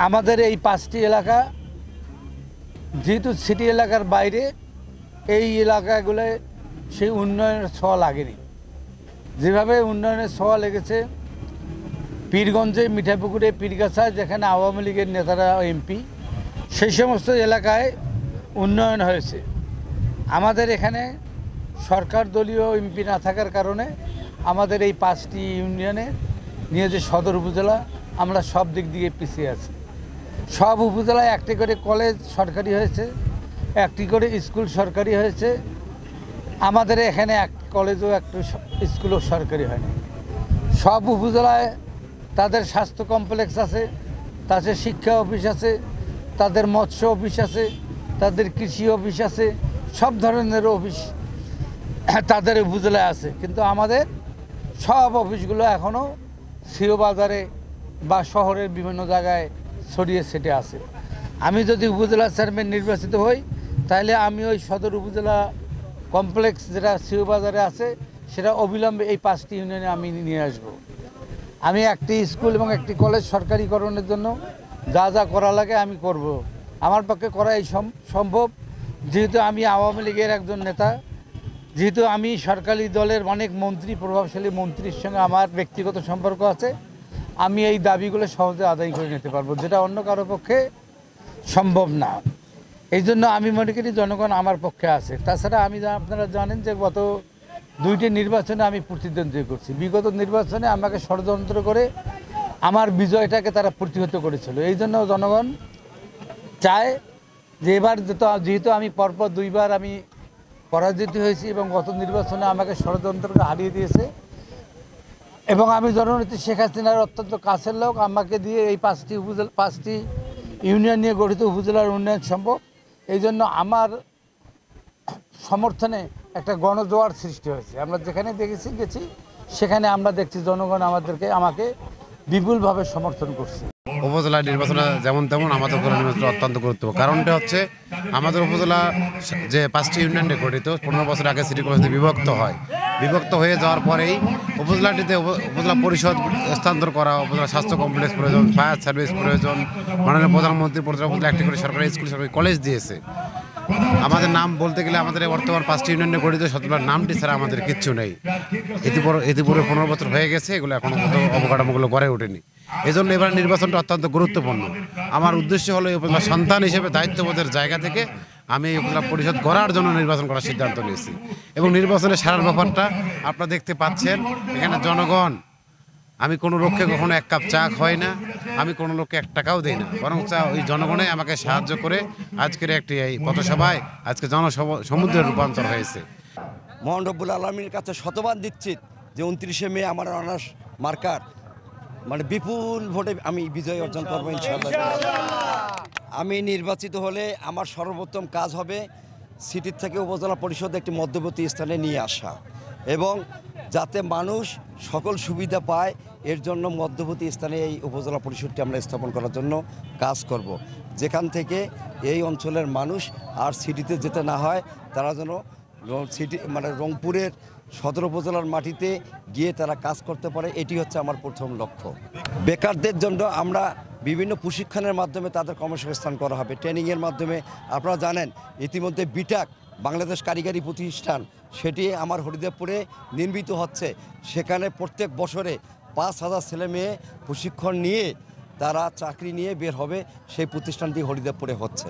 আমাদের এই 5টি এলাকা যেহেতু সিটি এলাকার বাইরে, এই এলাকাগুলোয় সেই উন্নয়নের ছোঁয়া লাগেনি। যেভাবে উন্নয়নের ছোঁয়া লেগেছে পীরগঞ্জে, মিঠাপুকুরে, পীরগাছায়, যেখানে আওয়ামী লীগের নেতারা এমপি, সেই সমস্ত এলাকায় উন্নয়ন হয়েছে। আমাদের এখানে সরকার দলীয় এমপি না থাকার কারণে আমাদের এই 5টি ইউনিয়নে নিয়ে যে সদর উপজেলা, আমরা সব দিক দিয়ে পিছিয়ে আছি। সব উপজেলায় একটি করে কলেজ সরকারি হয়েছে, একটি করে স্কুল সরকারি হয়েছে। আমাদের এখানে এক কলেজও একটু স্কুলও সরকারি হয়নি। সব উপজেলায় তাদের স্বাস্থ্য কমপ্লেক্স আছে, তাদের শিক্ষা অফিস আছে, তাদের মৎস্য অফিস আছে, তাদের কৃষি অফিস আছে, সব ধরনের অফিস তাদের উপজেলায় আছে। কিন্তু আমাদের সব অফিসগুলো এখনও সিও বাজারে বা শহরের বিভিন্ন জায়গায় ছড়িয়ে ছিটে আছে। আমি যদি উপজেলা চেয়ারম্যান নির্বাচিত হই, তাহলে আমি ওই সদর উপজেলা কমপ্লেক্স যেটা সিও বাজারে আছে, সেটা অবিলম্বে এই 5টি ইউনিয়নে আমি নিয়ে আসব। আমি একটি স্কুল এবং একটি কলেজ সরকারিকরণের জন্য যা যা করা লাগে আমি করব। আমার পক্ষে করা এই সম্ভব, যেহেতু আমি আওয়ামী লীগের একজন নেতা, যেহেতু আমি সরকারি দলের অনেক মন্ত্রী, প্রভাবশালী মন্ত্রীর সঙ্গে আমার ব্যক্তিগত সম্পর্ক আছে। আমি এই দাবিগুলো সহজে আদায় করে নিতে পারবো, যেটা অন্য কারো পক্ষে সম্ভব না। এই জন্য আমি মনে করি জনগণ আমার পক্ষে আছে। তাছাড়া আপনারা জানেন যে গত 2টি নির্বাচনে আমি প্রতিদ্বন্দ্বী করছি। বিগত নির্বাচনে আমাকে ষড়যন্ত্র করে আমার বিজয়টাকে তারা প্রতিহত করেছিল। এই জন্য জনগণ চায় যে এবার যেহেতু আমি পরপর 2বার আমি পরাজিত হয়েছি এবং গত নির্বাচনে আমাকে ষড়যন্ত্রকে হারিয়ে দিয়েছে, এবং আমি জননেত্রী শেখ হাসিনার অত্যন্ত কাছের লোক, আমাকে দিয়ে এই 5টি ইউনিয়ন নিয়ে গঠিত উপজেলার উন্নয়ন সম্ভব। এই জন্য আমার সমর্থনে একটা গণজোয়ার সৃষ্টি হয়েছে। আমরা যেখানে গেছি সেখানে আমরা দেখছি জনগণ আমাকে বিপুলভাবে সমর্থন করছে। উপজেলা নির্বাচনে যেমন তেমন আমাদের উপজেলা নির্বাচন অত্যন্ত গুরুত্বপূর্ণ। কারণটা হচ্ছে আমাদের উপজেলা যে 5টি ইউনিয়নে গঠিত, 15 বছর আগে সিটি কর্পোরেশন বিভক্ত হয়। বিভক্ত হয়ে যাওয়ার পরেই উপজেলাটিতে উপজেলা পরিষদ স্থানান্তর করা, উপজেলা স্বাস্থ্য কমপ্লেক্স প্রয়োজন, ফায়ার সার্ভিস প্রয়োজন, মাননীয় প্রধানমন্ত্রী উপজেলা একটি করে সরকারি স্কুল, সরকারি কলেজ দিয়েছে। আমাদের নাম বলতে গেলে আমাদের বর্তমান 5টি ইউনিয়নে গঠিত শতবার নামটি ছাড়া আমাদের কিচ্ছু নেই। ইতিপূর্বে 15 বছর হয়ে গেছে, এগুলো এখনো অবকাঠামোগুলো গড়ে ওঠেনি। এই জন্য এবার নির্বাচনটা অত্যন্ত গুরুত্বপূর্ণ। আমার উদ্দেশ্য হলো এই উপজেলা সন্তান হিসেবে দায়িত্ববোধের জায়গা থেকে আমি এই উপজেলা পরিষদ গড়ার জন্য নির্বাচন করার সিদ্ধান্ত নিয়েছি। এবং নির্বাচনের সারার ব্যাপারটা আপনারা দেখতে পাচ্ছেন। এখানে জনগণ, আমি কোনো লোককে কখনো 1 কাপ চা খাই না, আমি কোনো লোককে 1 টাকাও দিই না, বরং ওই জনগণে আমাকে সাহায্য করে আজকের একটি এই পথসভায় আজকে জনসমুদ্রের রূপান্তর হয়েছে। মহান রব্বুল আলামিনের কাছে শতবার দিচ্ছি যে 29শে মে আমার অনার্স মার্কার বিপুল ভোটে আমি বিজয় অর্জন করবো ইনশাআল্লাহ। আমি নির্বাচিত হলে আমার সর্বোত্তম কাজ হবে সিটির থেকে উপজেলা পরিষদ একটি মধ্যবর্তী স্থানে নিয়ে আসা, এবং যাতে মানুষ সকল সুবিধা পায় এর জন্য মধ্যবর্তী স্থানে এই উপজেলা পরিষদটি আমরা স্থাপন করার জন্য কাজ করব। যেখান থেকে এই অঞ্চলের মানুষ আর সিটিতে যেতে না হয়, তারা যেন সিটি রংপুরের সদর উপজেলার মাটিতে গিয়ে তারা কাজ করতে পারে, এটি হচ্ছে আমার প্রথম লক্ষ্য। বেকারদের জন্য আমরা বিভিন্ন প্রশিক্ষণের মাধ্যমে তাদের কর্মসংস্থান করা হবে, ট্রেনিংয়ের মাধ্যমে। আপনারা জানেন ইতিমধ্যে বিটাক বাংলাদেশ কারিগরি প্রতিষ্ঠান, সেটি আমার হরিদেবপুরে নির্মিত হচ্ছে। সেখানে প্রত্যেক বছরে 5,000 ছেলে মেয়ে প্রশিক্ষণ নিয়ে তারা চাকরি নিয়ে বের হবে, সেই প্রতিষ্ঠানটি হরিদেবপুরে হচ্ছে।